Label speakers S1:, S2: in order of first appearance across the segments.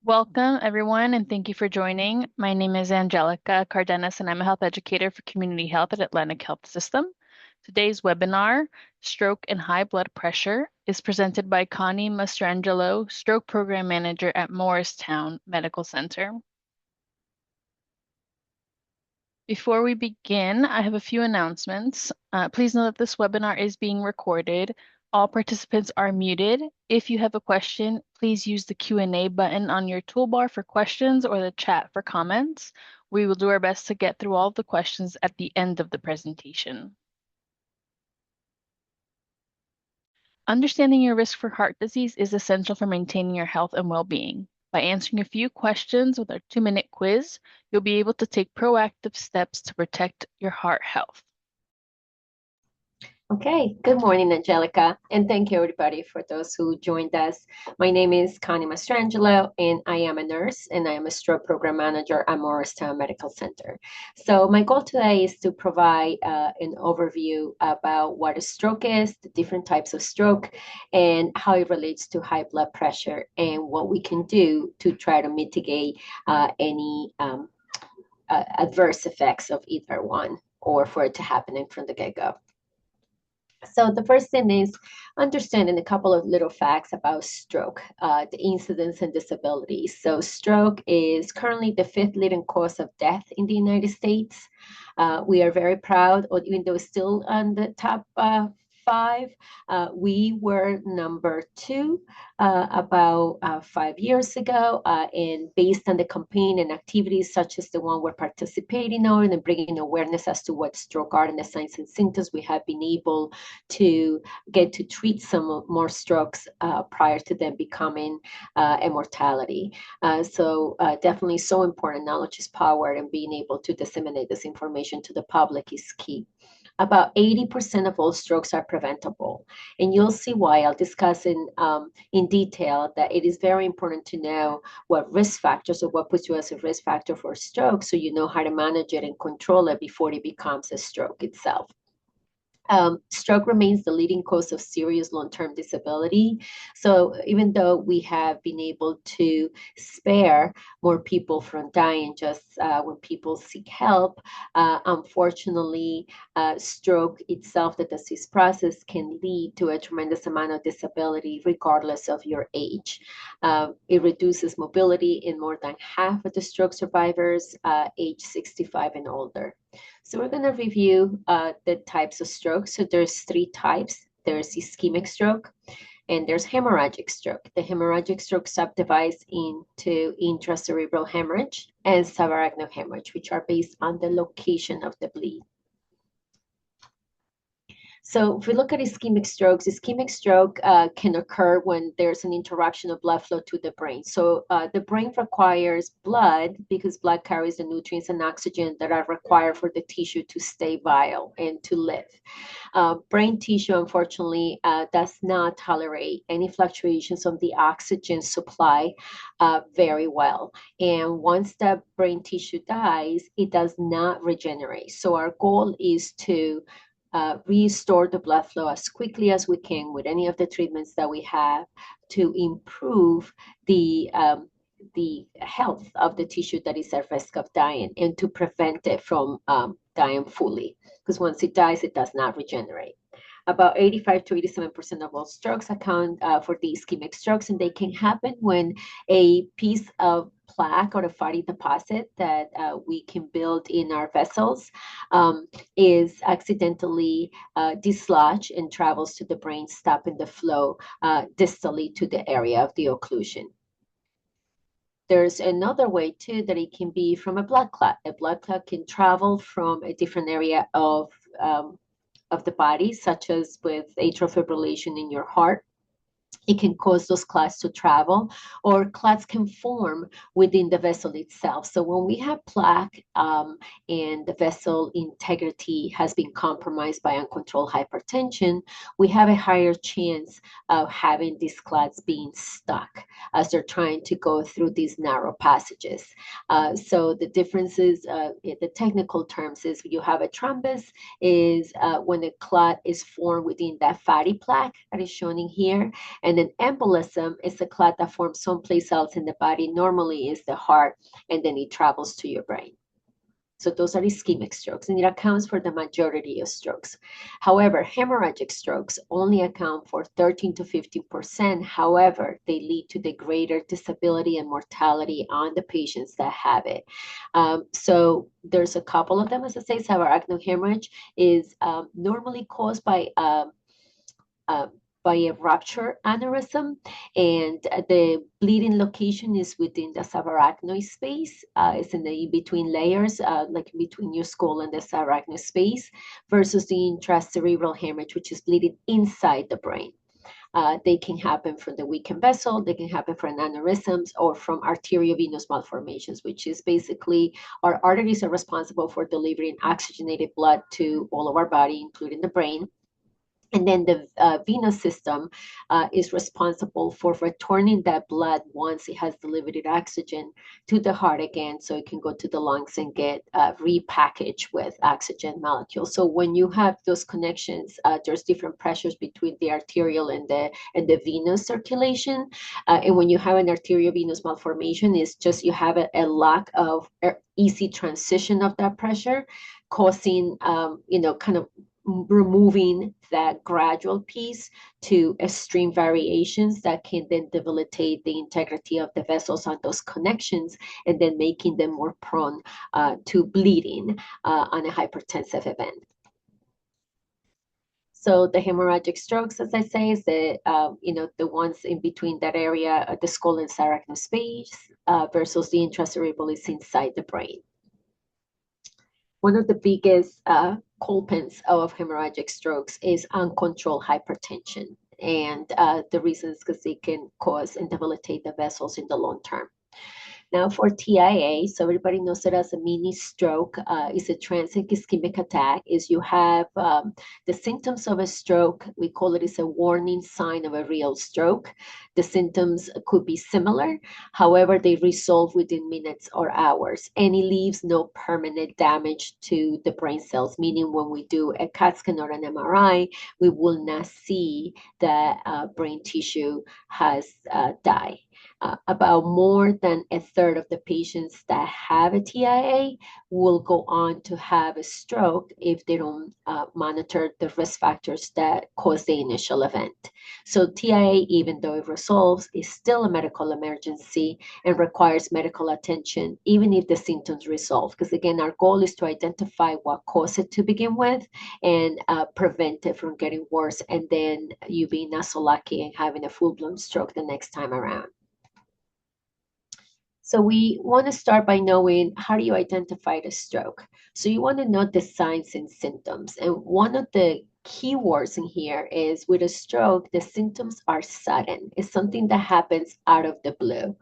S1: Welcome, everyone, and thank you for joining. My name is Angelica Cardenas, and I'm a health educator for community health at Atlantic Health System. Today's webinar, Stroke and High Blood Pressure, is presented by Connie Mastrangelo, Stroke Program Manager at Morristown Medical Center. Before we begin, I have a few announcements. Please know that this webinar is being recorded. All participants are muted. If you have a question, please use the Q&A button on your toolbar for questions or the chat for comments. We will do our best to get through all of the questions at the end of the presentation. Understanding your risk for heart disease is essential for maintaining your health and well-being. By answering a few questions with our 2-minute quiz, you'll be able to take proactive steps to protect your heart health.
S2: Okay, good morning, Angelica, and thank you everybody for those who joined us. My name is Connie Mastrangelo, and I am a nurse, and I am a stroke program manager at Morristown Medical Center. So my goal today is to provide an overview about what a stroke is, the different types of stroke, and how it relates to high blood pressure, and what we can do to try to mitigate any adverse effects of either one, or for it to happen from the get-go. So the first thing is understanding a couple of little facts about stroke, the incidence and disability. So stroke is currently the 5th leading cause of death in the United States. We are very proud, or even though it's still on the top 5, we were number 2 about 5 years ago, and based on the campaign and activities such as the one we're participating on and bringing awareness as to what stroke are and the signs and symptoms, we have been able to get to treat some more strokes prior to them becoming a mortality. So definitely so important. Knowledge is power, and being able to disseminate this information to the public is key. About 80% of all strokes are preventable. And you'll see why. I'll discuss in detail that it is very important to know what risk factors, or what puts you as a risk factor for stroke, so you know how to manage it and control it before it becomes a stroke itself. Stroke remains the leading cause of serious long-term disability. So even though we have been able to spare more people from dying just when people seek help, unfortunately, stroke itself, the disease process, can lead to a tremendous amount of disability regardless of your age. It reduces mobility in more than half of the stroke survivors age 65 and older. So we're going to review the types of stroke. So there's 3 types. There's ischemic stroke, and there's hemorrhagic stroke. The hemorrhagic stroke subdivides into intracerebral hemorrhage and subarachnoid hemorrhage, which are based on the location of the bleed. So if we look at ischemic stroke can occur when there's an interaction of blood flow to the brain. So the brain requires blood because blood carries the nutrients and oxygen that are required for the tissue to stay vital and to live. Brain tissue, unfortunately, does not tolerate any fluctuations of the oxygen supply very well. And once the brain tissue dies, it does not regenerate. So our goal is to restore the blood flow as quickly as we can with any of the treatments that we have to improve the health of the tissue that is at risk of dying, and to prevent it from dying fully, because once it dies, it does not regenerate. About 85 to 87% of all strokes account for the ischemic strokes, and they can happen when a piece of plaque or a fatty deposit that we can build in our vessels is accidentally dislodged and travels to the brain, stopping the flow distally to the area of the occlusion. There's another way too that it can be from a blood clot. A blood clot can travel from a different area of the body, such as with atrial fibrillation in your heart. It can cause those clots to travel, or clots can form within the vessel itself. So when we have plaque and the vessel integrity has been compromised by uncontrolled hypertension, we have a higher chance of having these clots being stuck as they're trying to go through these narrow passages. So the differences, the technical terms, is you have a thrombus is when a clot is formed within that fatty plaque that is shown in here. And an embolism is a clot that forms someplace else in the body, normally is the heart, and then it travels to your brain. So those are ischemic strokes, and it accounts for the majority of strokes. However, hemorrhagic strokes only account for 13 to 15%. However, they lead to the greater disability and mortality on the patients that have it. So there's a couple of them, as I say, subarachnoid hemorrhage is normally caused uh, by a rupture aneurysm, and the bleeding location is within the subarachnoid space. It's in the in-between layers, like between your skull and the subarachnoid space, versus the intracerebral hemorrhage, which is bleeding inside the brain. They can happen from the weakened vessel, they can happen from aneurysms, or from arteriovenous malformations, which is basically our arteries are responsible for delivering oxygenated blood to all of our body, including the brain. And then the venous system is responsible for returning that blood once it has delivered oxygen to the heart again, so it can go to the lungs and get repackaged with oxygen molecules. So when you have those connections, there's different pressures between the arterial and the venous circulation. And when you have an arteriovenous malformation, it's just you have a lack of easy transition of that pressure, causing kind of removing that gradual piece to extreme variations that can then debilitate the integrity of the vessels on those connections, and then making them more prone to bleeding on a hypertensive event. So the hemorrhagic strokes, as I say, is the ones in between that area, the skull and saracno space, versus the intracerebral is inside the brain. One of the biggest culprits of hemorrhagic strokes is uncontrolled hypertension. And the reason is because it can cause and debilitate the vessels in the long term. Now for TIA, so everybody knows it as a mini stroke, is a transient ischemic attack, is you have the symptoms of a stroke, we call it is a warning sign of a real stroke. The symptoms could be similar, however, they resolve within minutes or hours, and it leaves no permanent damage to the brain cells, meaning when we do a CAT scan or an MRI, we will not see that brain tissue has died. About more than a third of the patients that have a TIA will go on to have a stroke if they don't monitor the risk factors that cause the initial event. So TIA, even though it resolves, is still a medical emergency and requires medical attention, even if the symptoms resolve. Because again, our goal is to identify what caused it to begin with and prevent it from getting worse, and then you being not so lucky and having a full-blown stroke the next time around. So we want to start by knowing how do you identify the stroke. So you want to know the signs and symptoms. And one of the key words in here is with a stroke, the symptoms are sudden. It's something that happens out of the blue.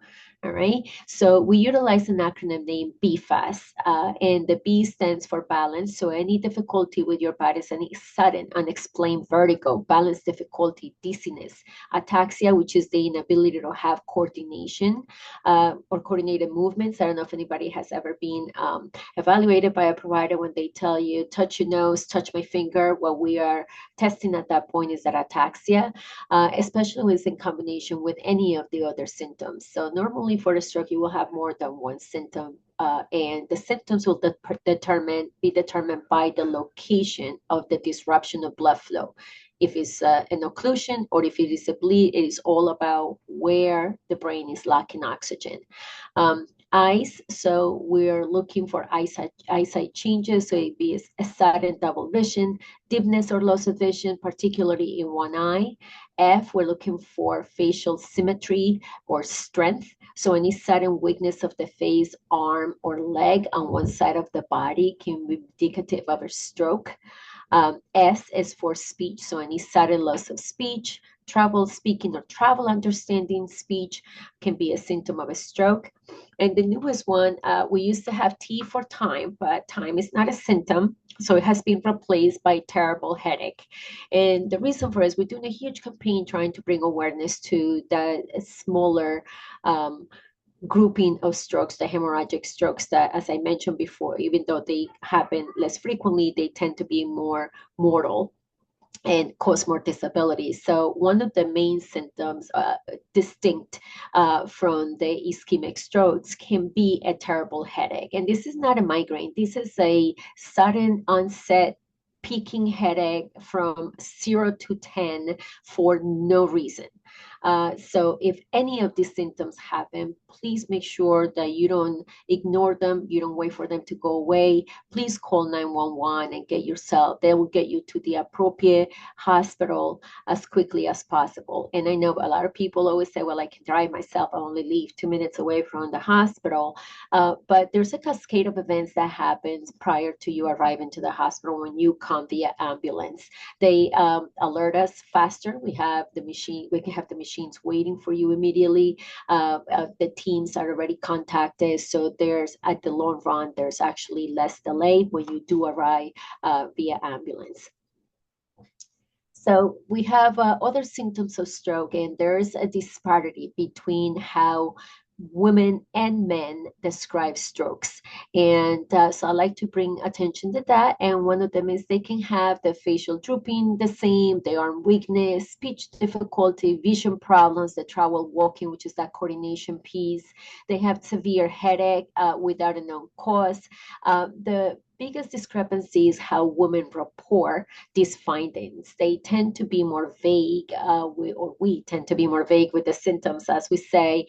S2: All right. So we utilize an acronym named BFAST, and the B stands for balance. So any difficulty with your body, any sudden, unexplained vertigo, balance difficulty, dizziness, ataxia, which is the inability to have coordination or coordinated movements. I don't know if anybody has ever been evaluated by a provider when they tell you, touch your nose, touch my finger. What we are testing at that point is that ataxia, especially when it's in combination with any of the other symptoms. So normally for the stroke, you will have more than one symptom, and the symptoms will be determined by the location of the disruption of blood flow. If it's an occlusion or if it is a bleed, it is all about where the brain is lacking oxygen. Eyes, so we're looking for eyesight changes, so it be a sudden double vision, dimness or loss of vision, particularly in one eye. F, we're looking for facial symmetry or strength, so any sudden weakness of the face, arm, or leg on one side of the body can be indicative of a stroke. S is for speech, so any sudden loss of speech, trouble speaking or trouble understanding speech can be a symptom of a stroke. And the newest one, we used to have T for time, but time is not a symptom. So it has been replaced by terrible headache. And the reason for it is we're doing a huge campaign trying to bring awareness to the smaller grouping of strokes, the hemorrhagic strokes that, as I mentioned before, even though they happen less frequently, they tend to be more mortal. and cause more disability. So one of the main symptoms distinct from the ischemic strokes can be a terrible headache. And this is not a migraine. This is a sudden onset peaking headache from 0 to 10 for no reason. So if any of these symptoms happen, please make sure that you don't ignore them. You don't wait for them to go away. Please call 911 and get yourself, they will get you to the appropriate hospital as quickly as possible. And I know a lot of people always say, well, I can drive myself. I only live 2 minutes away from the hospital. But there's a cascade of events that happens prior to you arriving to the hospital when you come via ambulance. They alert us faster. We can have the machines waiting for you immediately. The teams are already contacted. So there's, at the long run, there's actually less delay when you do arrive via ambulance. So we have other symptoms of stroke, and there's a disparity between how women and men describe strokes. And so I like to bring attention to that. And one of them is they can have the facial drooping the same, the arm weakness, speech difficulty, vision problems, the trouble walking, which is that coordination piece. They have severe headache without a known cause. The biggest discrepancy is how women report these findings. They tend to be more vague, we tend to be more vague with the symptoms, as we say.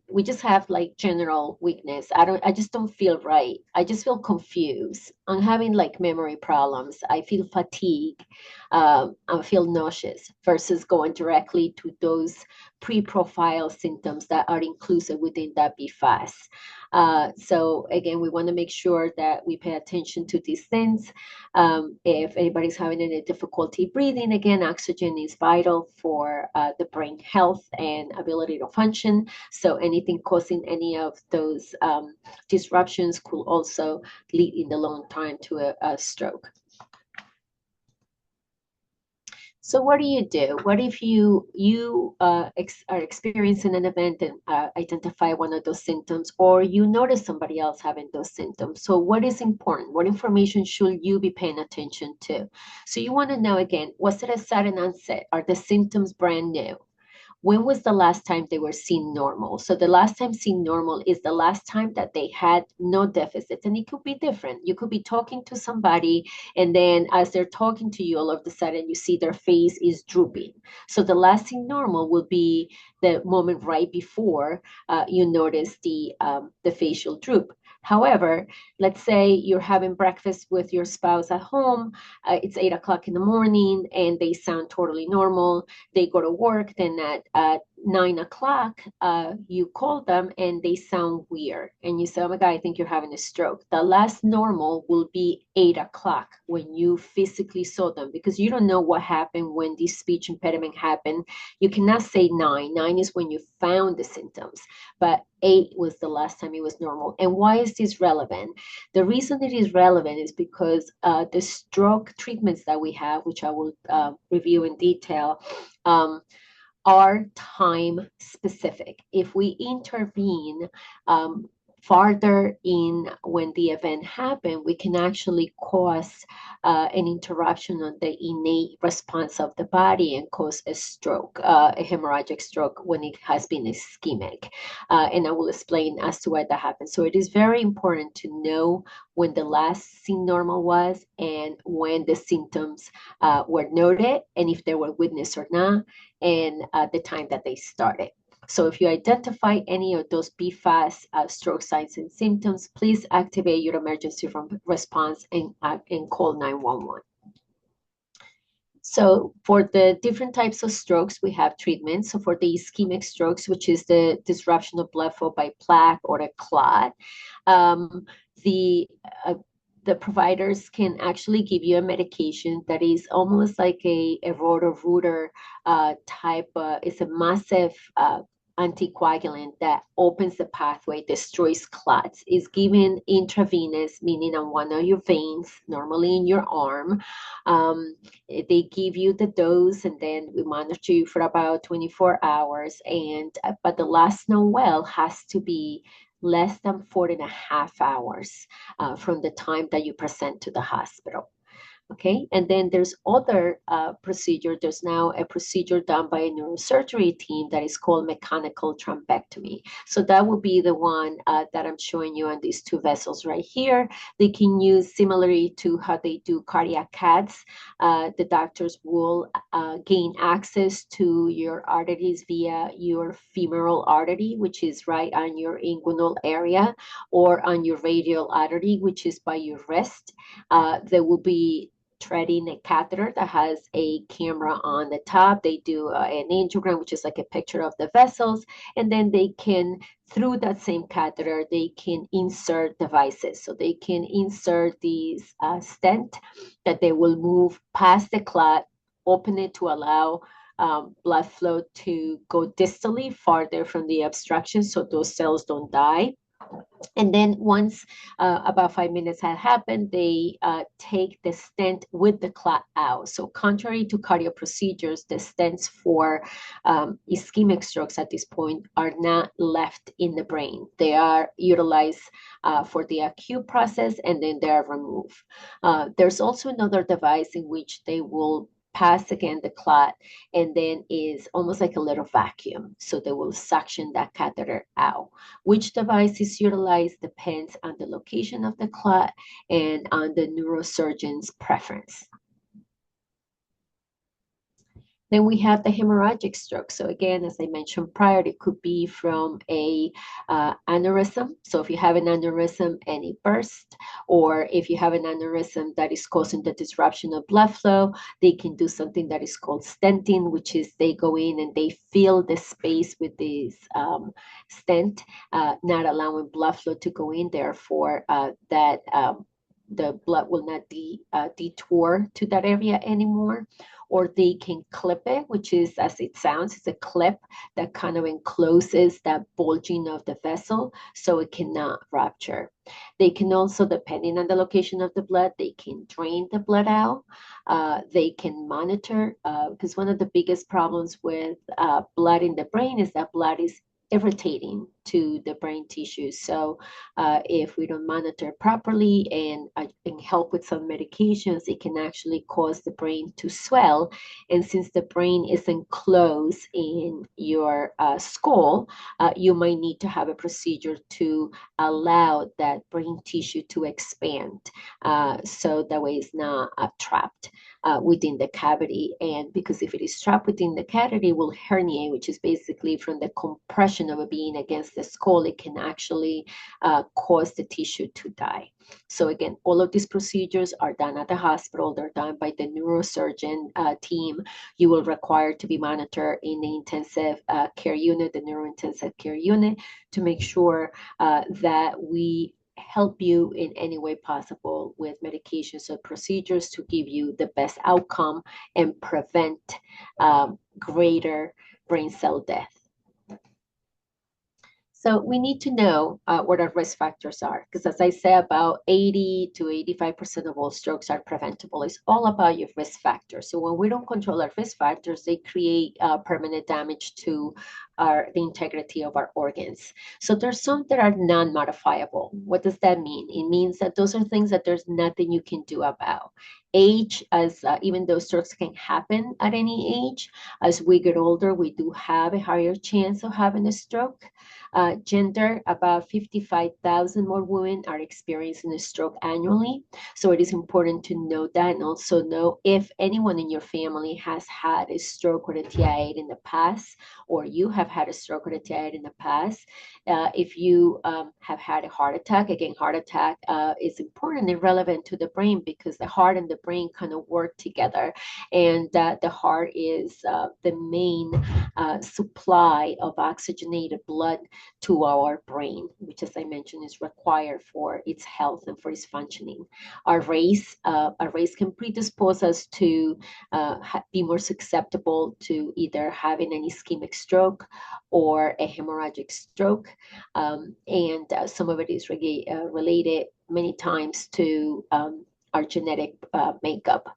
S2: We just have like general weakness. I just don't feel right. I just feel confused. I'm having like memory problems. I feel fatigue. I feel nauseous versus going directly to those pre-profile symptoms that are inclusive within that BFAS. So again, we want to make sure that we pay attention to these things. If anybody's having any difficulty breathing, again, oxygen is vital for the brain health and ability to function. So anything causing any of those disruptions could also lead in the long time to a stroke. So what do you do? What if you are experiencing an event and identify one of those symptoms, or you notice somebody else having those symptoms? So what is important? What information should you be paying attention to? So you want to know again, was it a sudden onset? Are the symptoms brand new? When was the last time they were seen normal? So the last time seen normal is the last time that they had no deficits. And it could be different. You could be talking to somebody, and then as they're talking to you, all of a sudden you see their face is drooping. So the last seen normal will be the moment right before you notice the facial droop. However, let's say you're having breakfast with your spouse at home, it's 8 o'clock in the morning, and they sound totally normal. They go to work, then at 9 o'clock, you call them and they sound weird. And you say, oh my God, I think you're having a stroke. The last normal will be 8 o'clock when you physically saw them, because you don't know what happened when this speech impediment happened. You cannot say 9. 9 is when you found the symptoms, but 8 was the last time it was normal. And why is this relevant? The reason it is relevant is because the stroke treatments that we have, which I will review in detail, are time specific. If we intervene farther in when the event happened, we can actually cause an interruption on the innate response of the body and cause a stroke, a hemorrhagic stroke when it has been ischemic. And I will explain as to why that happens. So it is very important to know when the last seen normal was and when the symptoms were noted and if they were witnessed or not, and the time that they started. So if you identify any of those BFAS stroke signs and symptoms, please activate your emergency response and call 911. So for the different types of strokes, we have treatments. So for the ischemic strokes, which is the disruption of blood flow by plaque or a clot, um, the uh, the providers can actually give you a medication that is almost like a roto-rooter type. It's a massive anticoagulant that opens the pathway, destroys clots. Is given intravenous, meaning on one of your veins, normally in your arm. Um, they give you the dose, and then we monitor you for about 24 hours. And but the last known well has to be less than 4.5 hours from the time that you present to the hospital. Okay, and then there's other procedure. There's now a procedure done by a neurosurgery team that is called mechanical thrombectomy. So that would be the one that I'm showing you on these two vessels right here. They can use similarly to how they do cardiac caths. The doctors will gain access to your arteries via your femoral artery, which is right on your inguinal area, or on your radial artery, which is by your wrist. There will be threading a catheter that has a camera on the top. They do an angiogram, which is like a picture of the vessels, and then they can, through that same catheter, they can insert devices. So they can insert these stent that they will move past the clot, open it to allow blood flow to go distally farther from the obstruction so those cells don't die. And then once about 5 minutes had happened, they take the stent with the clot out. So contrary to cardio procedures, the stents for ischemic strokes at this point are not left in the brain. They are utilized for the acute process and then they are removed. There's also another device in which they will pass again the clot and then is almost like a little vacuum. So they will suction that catheter out. Which device is utilized depends on the location of the clot and on the neurosurgeon's preference. Then we have the hemorrhagic stroke. So again, as I mentioned prior, it could be from a aneurysm. So if you have an aneurysm and it bursts, or if you have an aneurysm that is causing the disruption of blood flow, they can do something that is called stenting, which is they go in and they fill the space with this stent, not allowing blood flow to go in. Therefore, that the blood will not detour to that area anymore. Or they can clip it, which is, as it sounds, it's a clip that kind of encloses that bulging of the vessel so it cannot rupture. They can also, depending on the location of the blood, they can drain the blood out. They can monitor, because one of the biggest problems with blood in the brain is that blood is irritating to the brain tissue. So if we don't monitor properly and help with some medications, it can actually cause the brain to swell. And since the brain is enclosed in your skull, you might need to have a procedure to allow that brain tissue to expand. So that way it's not trapped within the cavity. And because if it is trapped within the cavity, it will herniate, which is basically from the compression of it being against the skull, it can actually cause the tissue to die. So again, all of these procedures are done at the hospital. They're done by the neurosurgeon team. You will require to be monitored in the intensive care unit, the neurointensive care unit, to make sure that we help you in any way possible with medications or procedures to give you the best outcome and prevent greater brain cell death. So we need to know what our risk factors are, because as I said, about 80 to 85% of all strokes are preventable. It's all about your risk factors. So when we don't control our risk factors, they create permanent damage to the integrity of our organs. So there's some that are non-modifiable. What does that mean? It means that those are things that there's nothing you can do about. Age, as even though strokes can happen at any age, as we get older, we do have a higher chance of having a stroke. Gender, about 55,000 more women are experiencing a stroke annually. So it is important to know that and also know if anyone in your family has had a stroke or a TIA in the past, or you have had a stroke or a TIA in the past. If you have had a heart attack, again, heart attack is important and relevant to the brain because the heart and the brain kind of work together. And the heart is the main supply of oxygenated blood to our brain, which, as I mentioned, is required for its health and for its functioning. Our race can predispose us to be more susceptible to either having an ischemic stroke or a hemorrhagic stroke. And some of it is related many times to our genetic makeup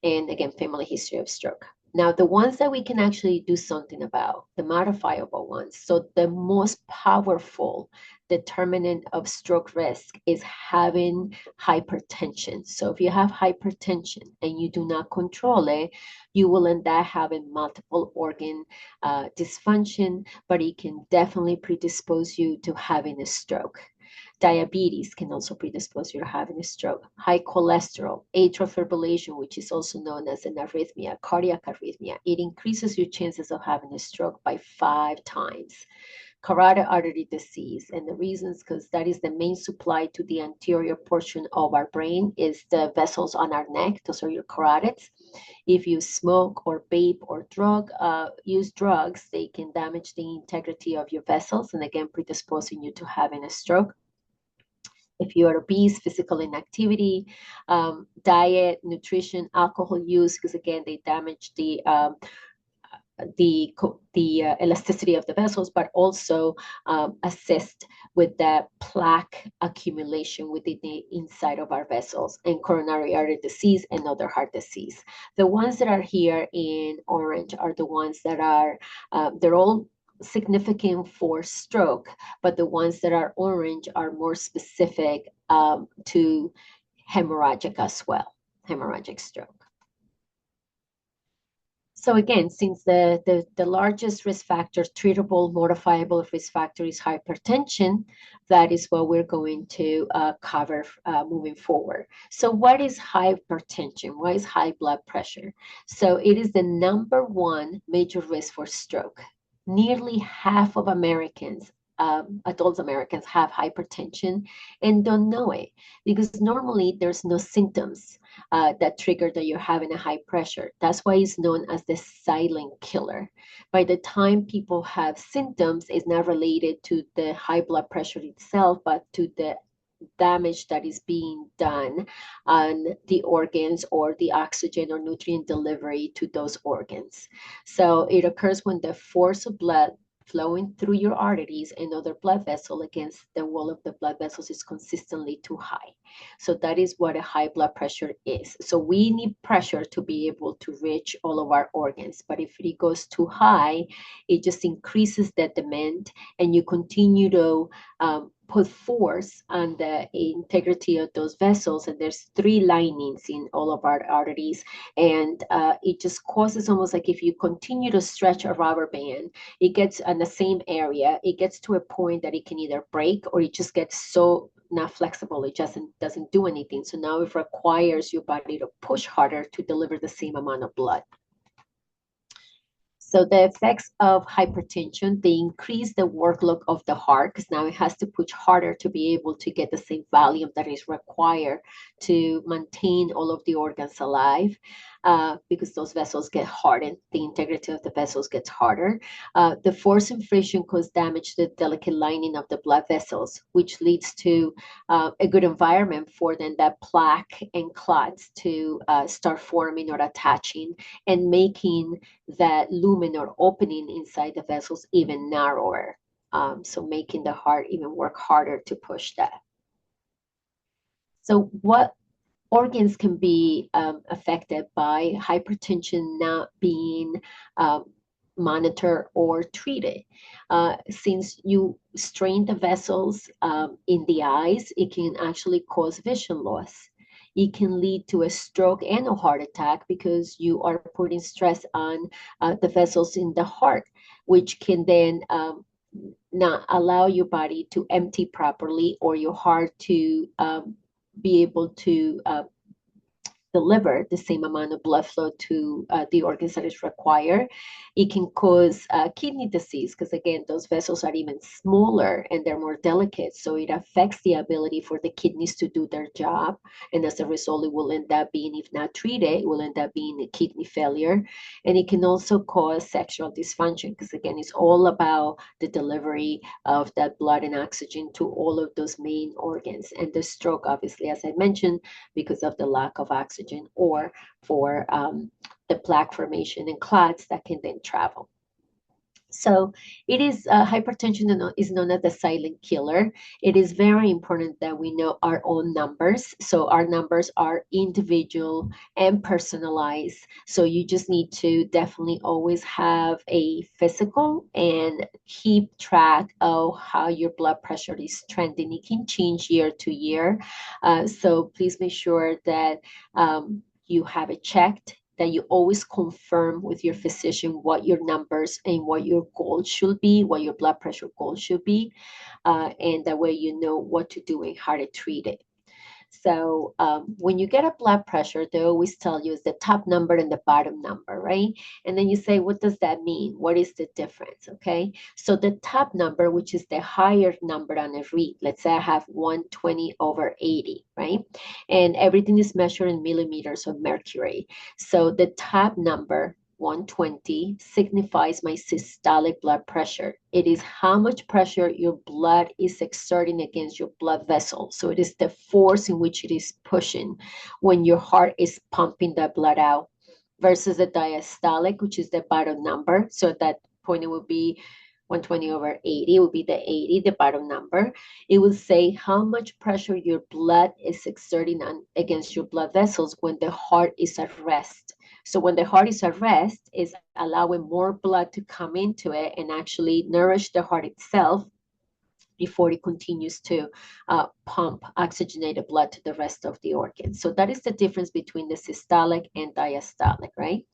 S2: and, again, family history of stroke. Now, the ones that we can actually do something about, the modifiable ones. So the most powerful determinant of stroke risk is having hypertension. So if you have hypertension and you do not control it, you will end up having multiple organ dysfunction, but it can definitely predispose you to having a stroke. Diabetes can also predispose you to having a stroke. High cholesterol, atrial fibrillation, which is also known as an arrhythmia, cardiac arrhythmia, it increases your chances of having a stroke by 5 times. Carotid artery disease, and the reasons because that is the main supply to the anterior portion of our brain is the vessels on our neck. Those are your carotids. If you smoke or vape or use drugs, they can damage the integrity of your vessels and again predisposing you to having a stroke. If you are obese, physical inactivity, diet, nutrition, alcohol use, because again, they damage the elasticity of the vessels, but also assist with the plaque accumulation within the inside of our vessels, and coronary artery disease and other heart disease. The ones that are here in orange are the ones that are, they're all significant for stroke, but the ones that are orange are more specific to hemorrhagic as well, hemorrhagic stroke. So again, since the largest risk factor, treatable, modifiable risk factor is hypertension, that is what we're going to cover moving forward. So what is hypertension? What is high blood pressure? So it is the number one major risk for stroke. Nearly half of Americans, adult Americans, have hypertension and don't know it because normally there's no symptoms that trigger that you're having a high pressure. That's why it's known as the silent killer. By the time people have symptoms, it's not related to the high blood pressure itself, but to the damage that is being done on the organs or the oxygen or nutrient delivery to those organs. So it occurs when the force of blood flowing through your arteries and other blood vessel against the wall of the blood vessels is consistently too high. So that is what a high blood pressure is. So we need pressure to be able to reach all of our organs. But if it goes too high, it just increases the demand and you continue to put force on the integrity of those vessels. And there's 3 linings in all of our arteries. And it just causes almost like if you continue to stretch a rubber band, it gets in the same area, it gets to a point that it can either break or it just gets so not flexible, it just doesn't do anything. So now it requires your body to push harder to deliver the same amount of blood. So the effects of hypertension, they increase the workload of the heart because now it has to push harder to be able to get the same volume that is required to maintain all of the organs alive. Because those vessels get hardened, the integrity of the vessels gets harder. The force and friction cause damage to the delicate lining of the blood vessels, which leads to a good environment for then that plaque and clots to start forming or attaching and making that lumen or opening inside the vessels even narrower. So making the heart even work harder to push that. So what organs can be affected by hypertension not being monitored or treated? Since you strain the vessels in the eyes, it can actually cause vision loss. It can lead to a stroke and a heart attack because you are putting stress on the vessels in the heart, which can then not allow your body to empty properly or your heart to be able to deliver the same amount of blood flow to the organs that is required. It can cause kidney disease because, again, those vessels are even smaller and they're more delicate. So it affects the ability for the kidneys to do their job. And as a result, it will end up being, if not treated, it will end up being a kidney failure. And it can also cause sexual dysfunction because, again, it's all about the delivery of that blood and oxygen to all of those main organs. And the stroke, obviously, as I mentioned, because of the lack of oxygen or for the plaque formation and clots that can then travel. So it is hypertension is known as the silent killer. It is very important that we know our own numbers. So our numbers are individual and personalized. So you just need to definitely always have a physical and keep track of how your blood pressure is trending. It can change year to year. So please make sure that you have it checked, that you always confirm with your physician what your numbers and what your goal should be, what your blood pressure goal should be, and that way you know what to do and how to treat it. So when you get a blood pressure, they always tell you it's the top number and the bottom number, right? And then you say, what does that mean? What is the difference? Okay. So the top number, which is the higher number on a read, let's say I have 120/80, right? And everything is measured in millimeters of mercury. So the top number 120 signifies my systolic blood pressure. It is how much pressure your blood is exerting against your blood vessel. So it is the force in which it is pushing when your heart is pumping that blood out versus the diastolic, which is the bottom number. So at that point, it would be 120/80, it would be the 80, the bottom number. It would say how much pressure your blood is exerting against your blood vessels when the heart is at rest. So when the heart is at rest, it's allowing more blood to come into it and actually nourish the heart itself before it continues to pump oxygenated blood to the rest of the organs. So that is the difference between the systolic and diastolic, right?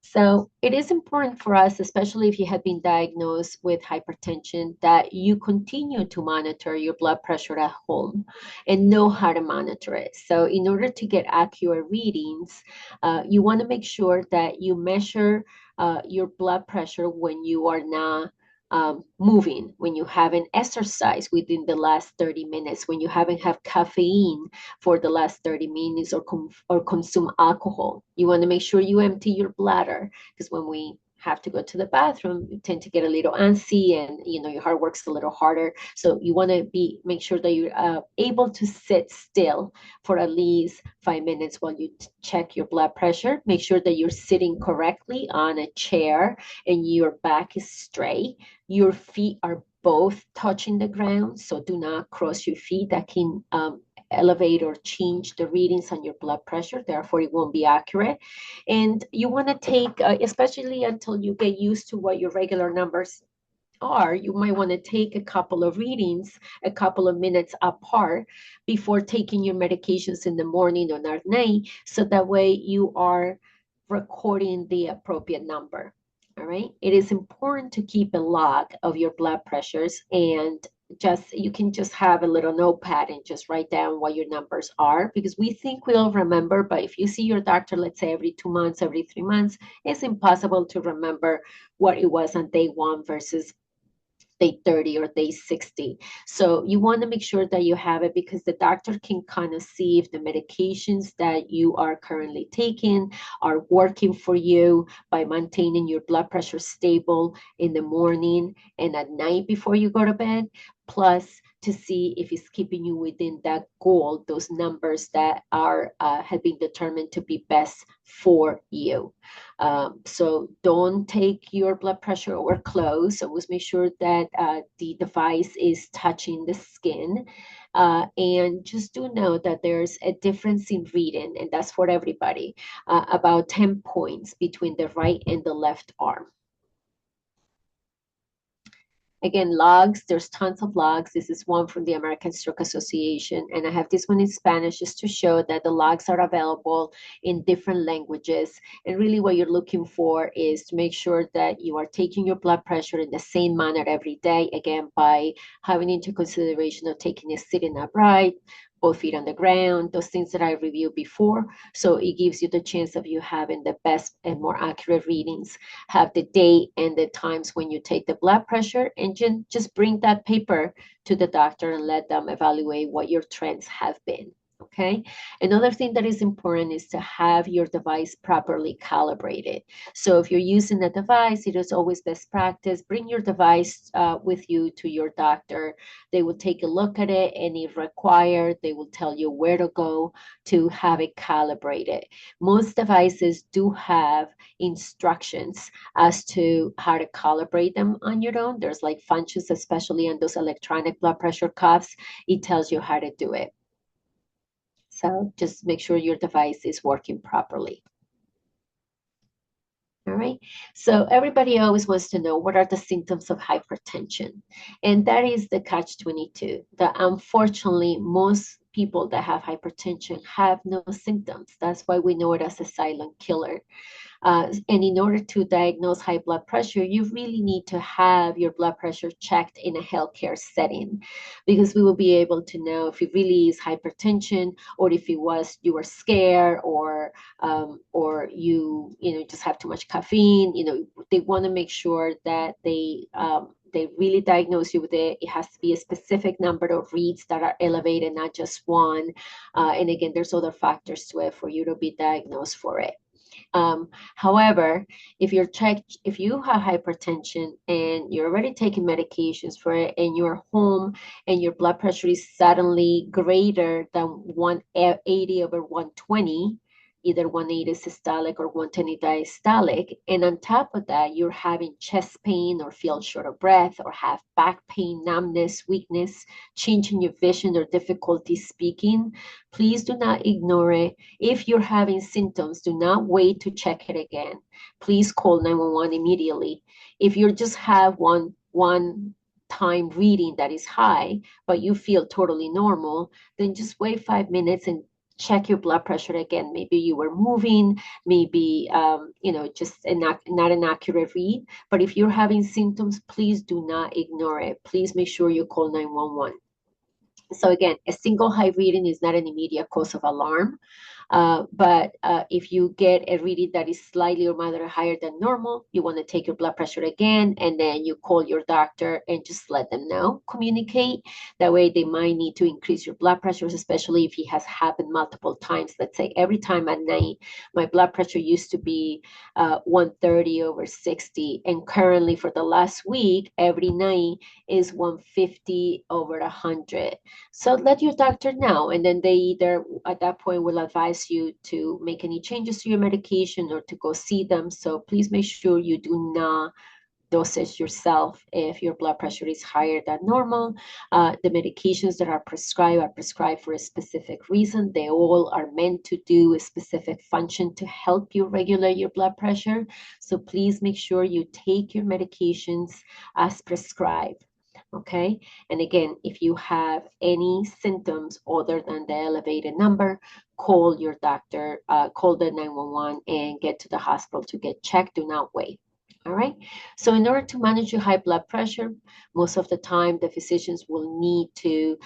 S2: So it is important for us, especially if you have been diagnosed with hypertension, that you continue to monitor your blood pressure at home and know how to monitor it. So in order to get accurate readings, you want to make sure that you measure your blood pressure when you are not moving, when you haven't exercised within the last 30 minutes, when you haven't had caffeine for the last 30 minutes or consume alcohol. You want to make sure you empty your bladder because when we have to go to the bathroom, you tend to get a little antsy and your heart works a little harder. So you want to make sure that you're able to sit still for at least 5 minutes while you check your blood pressure. Make sure that you're sitting correctly on a chair and your back is straight. Your feet are both touching the ground, so do not cross your feet. That can elevate or change the readings on your blood pressure. Therefore, it won't be accurate. And you want to take, especially until you get used to what your regular numbers are, you might want to take a couple of readings, a couple of minutes apart before taking your medications in the morning or at night. So that way you are recording the appropriate number. All right. It is important to keep a log of your blood pressures and you can just have a little notepad and just write down what your numbers are because we think we'll remember, but if you see your doctor, let's say every 2 months, every 3 months, it's impossible to remember what it was on day one versus day 30 or day 60. So you want to make sure that you have it because the doctor can kind of see if the medications that you are currently taking are working for you by maintaining your blood pressure stable in the morning and at night before you go to bed, plus to see if it's keeping you within that goal, those numbers that are have been determined to be best for you. So don't take your blood pressure over close. Always make sure that the device is touching the skin. And just do know that there's a difference in reading, and that's for everybody, about 10 points between the right and the left arm. Again, logs, there's tons of logs. This is one from the American Stroke Association, and I have this one in Spanish just to show that the logs are available in different languages. And really what you're looking for is to make sure that you are taking your blood pressure in the same manner every day, again, by having into consideration of taking it sitting upright, both feet on the ground, those things that I reviewed before. So it gives you the chance of you having the best and more accurate readings, have the date and the times when you take the blood pressure, and just bring that paper to the doctor and let them evaluate what your trends have been. Okay. Another thing that is important is to have your device properly calibrated. So if you're using a device, it is always best practice. Bring your device with you to your doctor. They will take a look at it, and if required, they will tell you where to go to have it calibrated. Most devices do have instructions as to how to calibrate them on your own. There's like functions, especially on those electronic blood pressure cuffs. It tells you how to do it. So just make sure your device is working properly. All right. So everybody always wants to know what are the symptoms of hypertension. And that is the catch-22. That unfortunately, most people that have hypertension have no symptoms. That's why we know it as a silent killer. And in order to diagnose high blood pressure, you really need to have your blood pressure checked in a healthcare setting, because we will be able to know if it really is hypertension, or if it was you were scared, or you just have too much caffeine. They want to make sure that they really diagnose you with it. It has to be a specific number of reads that are elevated, not just one. And again, there's other factors to it for you to be diagnosed for it. However, if you have hypertension and you're already taking medications for it, and you're home and your blood pressure is suddenly greater than 180 over 120, either 180 systolic or 120 diastolic, and on top of that, you're having chest pain or feel short of breath or have back pain, numbness, weakness, change in your vision or difficulty speaking, please do not ignore it. If you're having symptoms, do not wait to check it again. Please call 911 immediately. If you just have one time reading that is high, but you feel totally normal, then just wait 5 minutes and check your blood pressure again. Maybe you were moving, maybe just not an accurate read. But if you're having symptoms, please do not ignore it. Please make sure you call 911. So again, a single high reading is not an immediate cause of alarm. But if you get a reading that is slightly or moderately higher than normal, you want to take your blood pressure again, and then you call your doctor and just let them know, communicate. That way they might need to increase your blood pressures, especially if it has happened multiple times. Let's say every time at night, my blood pressure used to be 130 over 60. And currently for the last week, every night is 150 over 100. So let your doctor know, and then they either at that point will advise you to make any changes to your medication or to go see them. So please make sure you do not dosage yourself if your blood pressure is higher than normal. The medications that are prescribed for a specific reason. They all are meant to do a specific function to help you regulate your blood pressure. So please make sure you take your medications as prescribed. Okay. And again, if you have any symptoms other than the elevated number, call your doctor, call the 911 and get to the hospital to get checked. Do not wait. All right. So in order to manage your high blood pressure, most of the time the physicians will need to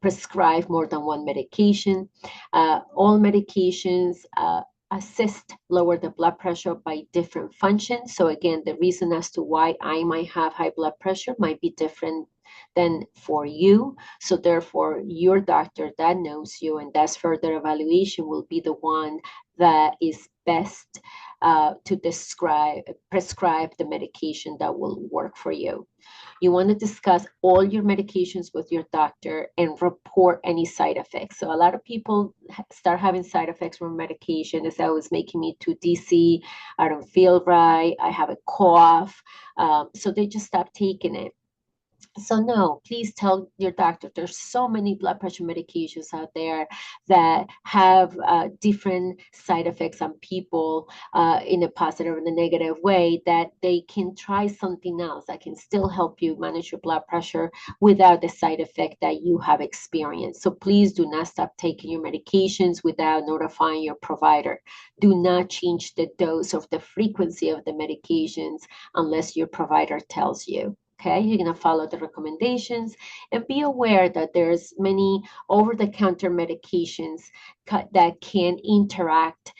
S2: prescribe more than one medication. All medications assist lower the blood pressure by different functions. So again, the reason as to why I might have high blood pressure might be different than for you. So therefore, your doctor that knows you and does further evaluation will be the one that is best to prescribe the medication that will work for you. You want to discuss all your medications with your doctor and report any side effects. So a lot of people start having side effects from medication. It's always making me too dizzy. I don't feel right. I have a cough. So they just stop taking it. So no, please tell your doctor. There's so many blood pressure medications out there that have different side effects on people in a positive and a negative way, that they can try something else that can still help you manage your blood pressure without the side effect that you have experienced. So please do not stop taking your medications without notifying your provider. Do not change the dose or the frequency of the medications unless your provider tells you. Okay, you're going to follow the recommendations and be aware that there's many over-the-counter medications that can interact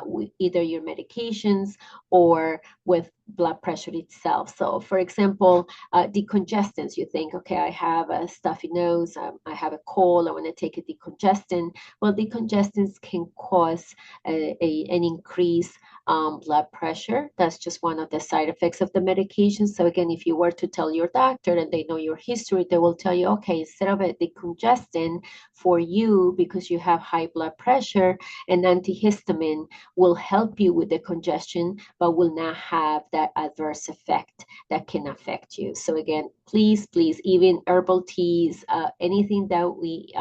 S2: with either your medications or with blood pressure itself. So, for example, decongestants, you think, okay, I have a stuffy nose, I have a cold, I want to take a decongestant. Well, decongestants can cause an increase blood pressure. That's just one of the side effects of the medication. So again, if you were to tell your doctor and they know your history, they will tell you, okay, instead of a decongestant for you because you have high blood pressure, an antihistamine will help you with the congestion, but will not have that adverse effect that can affect you. So again, please, please, even herbal teas, anything that we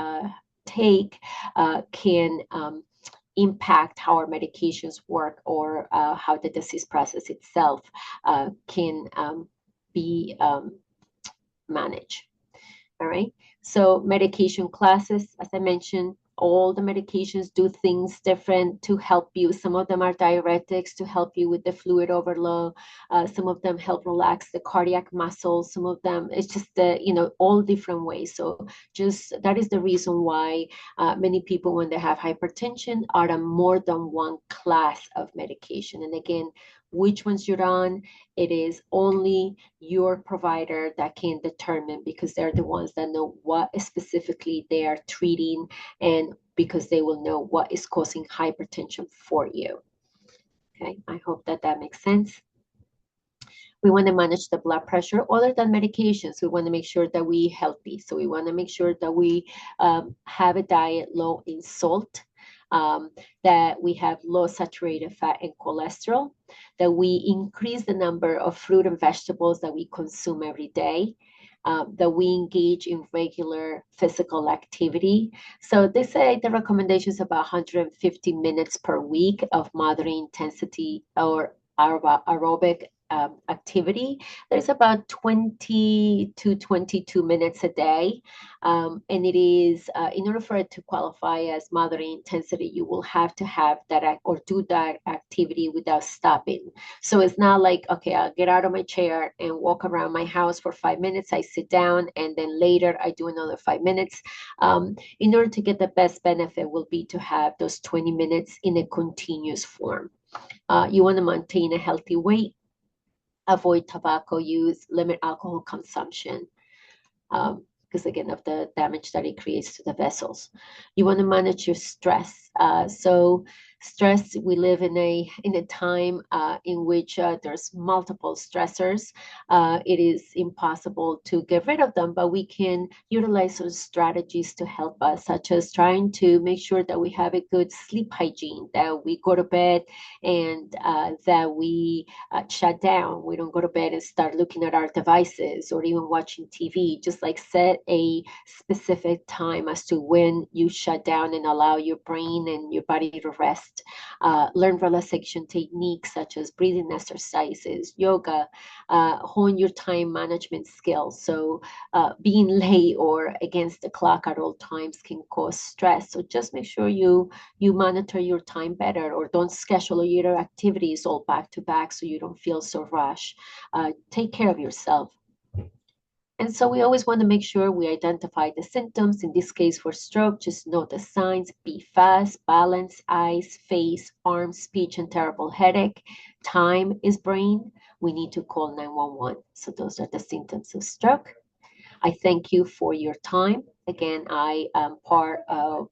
S2: take can impact how our medications work or how the disease process itself can be managed. All right. So medication classes, as I mentioned, all the medications do things different to help you. Some of them are diuretics to help you with the fluid overload. Some of them help relax the cardiac muscles. Some of them, it's just all different ways. So just that is the reason why many people, when they have hypertension, are on more than one class of medication. And again, which ones you're on, it is only your provider that can determine because they're the ones that know what specifically they are treating and because they will know what is causing hypertension for you. Okay, I hope that that makes sense. We want to manage the blood pressure other than medications. We want to make sure that we healthy. So we want to make sure that we have a diet low in salt, um, that we have low saturated fat and cholesterol, that we increase the number of fruit and vegetables that we consume every day, that we engage in regular physical activity. So they say the recommendation is about 150 minutes per week of moderate intensity or aerobic activity. There's about 20 to 22 minutes a day. And it is, in order for it to qualify as moderate intensity, you will have to have that or do that activity without stopping. So it's not like, okay, I'll get out of my chair and walk around my house for 5 minutes. I sit down and then later I do another 5 minutes. In order to get the best benefit will be to have those 20 minutes in a continuous form. You want to maintain a healthy weight, avoid tobacco use, limit alcohol consumption, because again of the damage that it creates to the vessels. You want to manage your stress. So stress, we live in a time in which there's multiple stressors. It is impossible to get rid of them, but we can utilize some strategies to help us, such as trying to make sure that we have a good sleep hygiene, that we go to bed and that we shut down. We don't go to bed and start looking at our devices or even watching TV. Just like set a specific time as to when you shut down and allow your brain and your body to rest. Learn relaxation techniques such as breathing exercises, yoga, hone your time management skills. So being late or against the clock at all times can cause stress. So just make sure you monitor your time better or don't schedule your activities all back to back so you don't feel so rushed. Take care of yourself. And so we always want to make sure we identify the symptoms. In this case, for stroke, just note the signs: be fast, balance, eyes, face, arms, speech, and terrible headache. Time is brain. We need to call 911. So those are the symptoms of stroke. I thank you for your time. Again, I am part of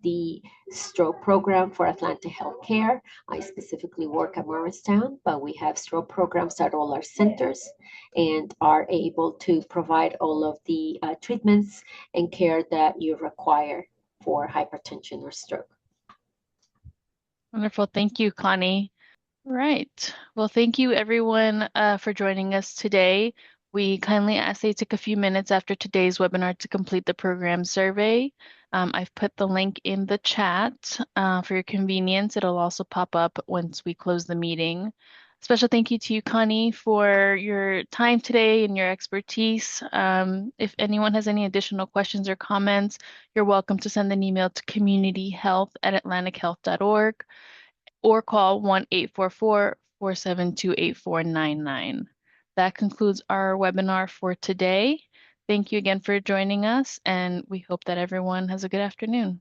S2: the stroke program for Atlanta Healthcare. I specifically work at Morristown, but we have stroke programs at all our centers and are able to provide all of the treatments and care that you require for hypertension or stroke.
S1: Wonderful. Thank you, Connie. Right. Well, thank you everyone for joining us today. We kindly ask that you take a few minutes after today's webinar to complete the program survey. I've put the link in the chat for your convenience. It'll also pop up once we close the meeting. Special thank you to you, Connie, for your time today and your expertise. If anyone has any additional questions or comments, you're welcome to send an email to communityhealth@atlantichealth.org or call 1-844-472-8499. That concludes our webinar for today. Thank you again for joining us, and we hope that everyone has a good afternoon.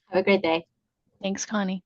S2: Have a great day.
S1: Thanks, Connie.